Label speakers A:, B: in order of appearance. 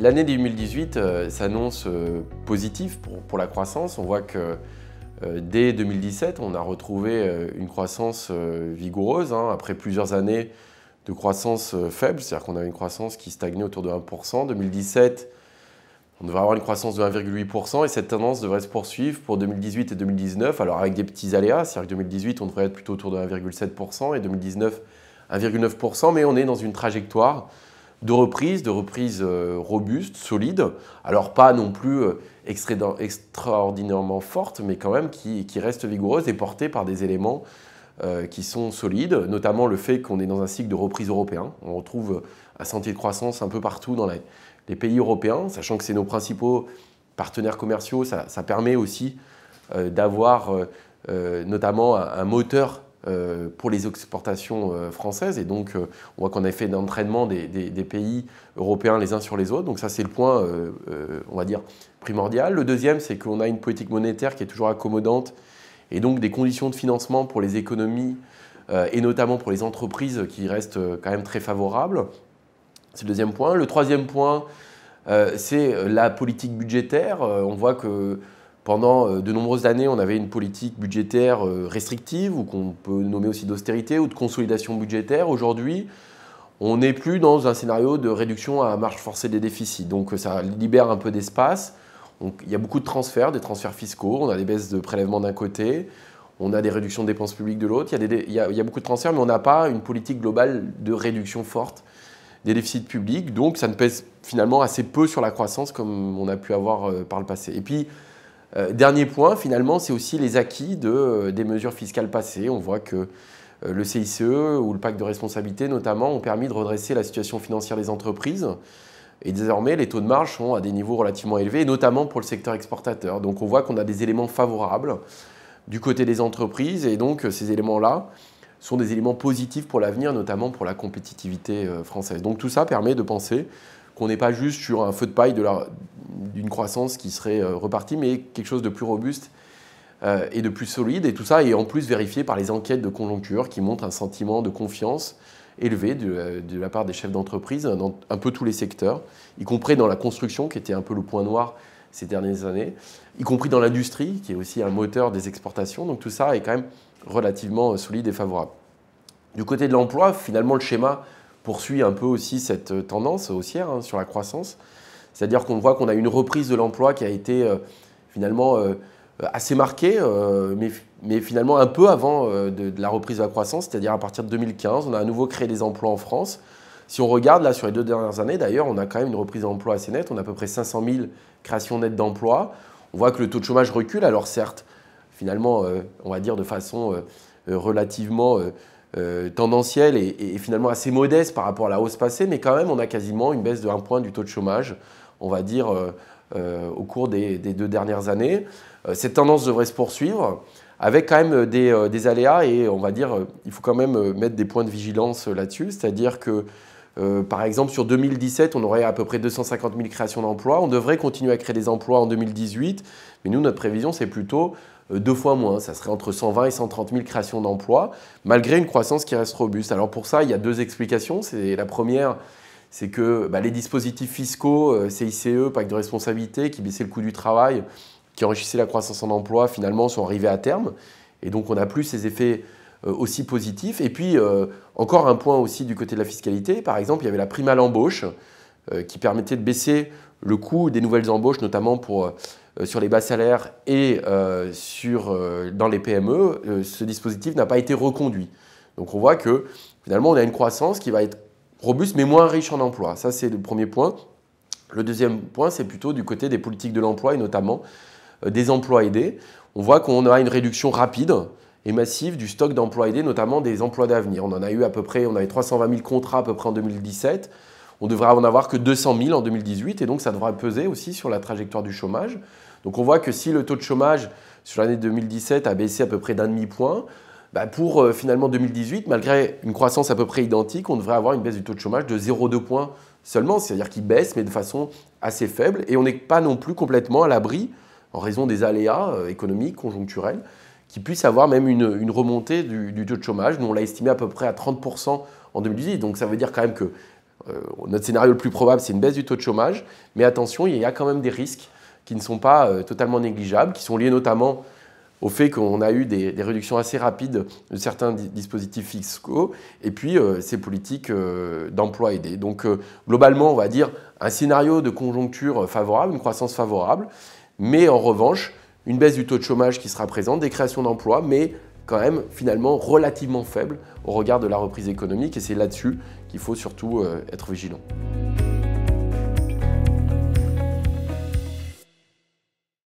A: L'année 2018 s'annonce positive pour la croissance. On voit que dès 2017, on a retrouvé une croissance vigoureuse, après plusieurs années de croissance faible, c'est-à-dire qu'on avait une croissance qui stagnait autour de 1%. En 2017, on devrait avoir une croissance de 1,8% et cette tendance devrait se poursuivre pour 2018 et 2019, alors avec des petits aléas, c'est-à-dire que 2018, on devrait être plutôt autour de 1,7% et 2019, 1,9%, mais on est dans une trajectoire de reprise robuste, solide, alors pas non plus extraordinairement forte, mais quand même qui reste vigoureuse et portée par des éléments qui sont solides, notamment le fait qu'on est dans un cycle de reprise européen. On retrouve un sentier de croissance un peu partout dans les pays européens, sachant que c'est nos principaux partenaires commerciaux. Ça permet aussi d'avoir notamment un moteur pour les exportations françaises. Et donc, on voit qu'on a fait d'entraînement des pays européens les uns sur les autres. Donc ça, c'est le point, on va dire, primordial. Le deuxième, c'est qu'on a une politique monétaire qui est toujours accommodante et donc des conditions de financement pour les économies et notamment pour les entreprises qui restent quand même très favorables. C'est le deuxième point. Le troisième point, c'est la politique budgétaire. On voit que pendant de nombreuses années, on avait une politique budgétaire restrictive, ou qu'on peut nommer aussi d'austérité ou de consolidation budgétaire. Aujourd'hui, on n'est plus dans un scénario de réduction à marge forcée des déficits. Donc ça libère un peu d'espace. Il y a beaucoup de transferts, des transferts fiscaux. On a des baisses de prélèvements d'un côté, on a des réductions de dépenses publiques de l'autre. Il y a beaucoup de transferts, mais on n'a pas une politique globale de réduction forte des déficits publics. Donc ça ne pèse finalement assez peu sur la croissance comme on a pu avoir par le passé. Et puis, dernier point, finalement, c'est aussi les acquis des mesures fiscales passées. On voit que le CICE ou le pacte de responsabilité, notamment, ont permis de redresser la situation financière des entreprises. Et désormais, les taux de marge sont à des niveaux relativement élevés, notamment pour le secteur exportateur. Donc on voit qu'on a des éléments favorables du côté des entreprises. Et donc ces éléments-là sont des éléments positifs pour l'avenir, notamment pour la compétitivité française. Donc tout ça permet de penser qu'on n'est pas juste sur un feu de paille d'une croissance qui serait repartie, mais quelque chose de plus robuste et de plus solide. Et tout ça est en plus vérifié par les enquêtes de conjoncture qui montrent un sentiment de confiance élevé de la part des chefs d'entreprise dans un peu tous les secteurs, y compris dans la construction, qui était un peu le point noir ces dernières années, y compris dans l'industrie, qui est aussi un moteur des exportations. Donc tout ça est quand même relativement solide et favorable. Du côté de l'emploi, finalement, le schéma poursuit un peu aussi cette tendance haussière sur la croissance. C'est-à-dire qu'on voit qu'on a une reprise de l'emploi qui a été finalement assez marquée, mais finalement un peu avant de la reprise de la croissance, c'est-à-dire à partir de 2015, on a à nouveau créé des emplois en France. Si on regarde là sur les 2 dernières années, d'ailleurs, on a quand même une reprise d'emploi assez nette, on a à peu près 500 000 créations nettes d'emplois. On voit que le taux de chômage recule, alors certes, finalement, on va dire de façon relativement tendancielle et finalement assez modeste par rapport à la hausse passée, mais quand même, on a quasiment une baisse de 1 point du taux de chômage, on va dire, au cours des 2 dernières années. Cette tendance devrait se poursuivre avec quand même des aléas et on va dire il faut quand même mettre des points de vigilance là-dessus. C'est-à-dire que par exemple sur 2017, on aurait à peu près 250 000 créations d'emplois. On devrait continuer à créer des emplois en 2018, mais nous, notre prévision, c'est plutôt 2 fois moins. Ça serait entre 120 et 130 000 créations d'emplois, malgré une croissance qui reste robuste. Alors pour ça, il y a 2 explications. La première, c'est que les dispositifs fiscaux, CICE, pacte de responsabilité, qui baissaient le coût du travail, qui enrichissaient la croissance en emploi, finalement, sont arrivés à terme. Et donc, on n'a plus ces effets aussi positifs. Et puis, encore un point aussi du côté de la fiscalité. Par exemple, il y avait la prime à l'embauche qui permettait de baisser le coût des nouvelles embauches, notamment sur les bas salaires et dans les PME. Ce dispositif n'a pas été reconduit. Donc, on voit que, finalement, on a une croissance qui va être robuste, mais moins riche en emploi. Ça, c'est le premier point. Le deuxième point, c'est plutôt du côté des politiques de l'emploi et notamment des emplois aidés. On voit qu'on a une réduction rapide et massive du stock d'emplois aidés, notamment des emplois d'avenir. On en a eu à peu près, on avait 320 000 contrats à peu près en 2017. On devrait en avoir que 200 000 en 2018 et donc ça devra peser aussi sur la trajectoire du chômage. Donc on voit que si le taux de chômage sur l'année 2017 a baissé à peu près d'1,5 point, pour finalement 2018, malgré une croissance à peu près identique, on devrait avoir une baisse du taux de chômage de 0,2 points seulement, c'est-à-dire qu'il baisse mais de façon assez faible et on n'est pas non plus complètement à l'abri en raison des aléas économiques, conjoncturels, qui puissent avoir même une remontée du taux de chômage. Nous, on l'a estimé à peu près à 30% en 2018. Donc ça veut dire quand même que Notre scénario le plus probable, c'est une baisse du taux de chômage, mais attention, il y a quand même des risques qui ne sont pas totalement négligeables, qui sont liés notamment au fait qu'on a eu des réductions assez rapides de certains dispositifs fiscaux, et puis ces politiques d'emploi aidé. Donc globalement, on va dire un scénario de conjoncture favorable, une croissance favorable, mais en revanche, une baisse du taux de chômage qui sera présente, des créations d'emplois, mais quand même finalement relativement faible au regard de la reprise économique, et c'est là-dessus qu'il faut surtout être vigilant.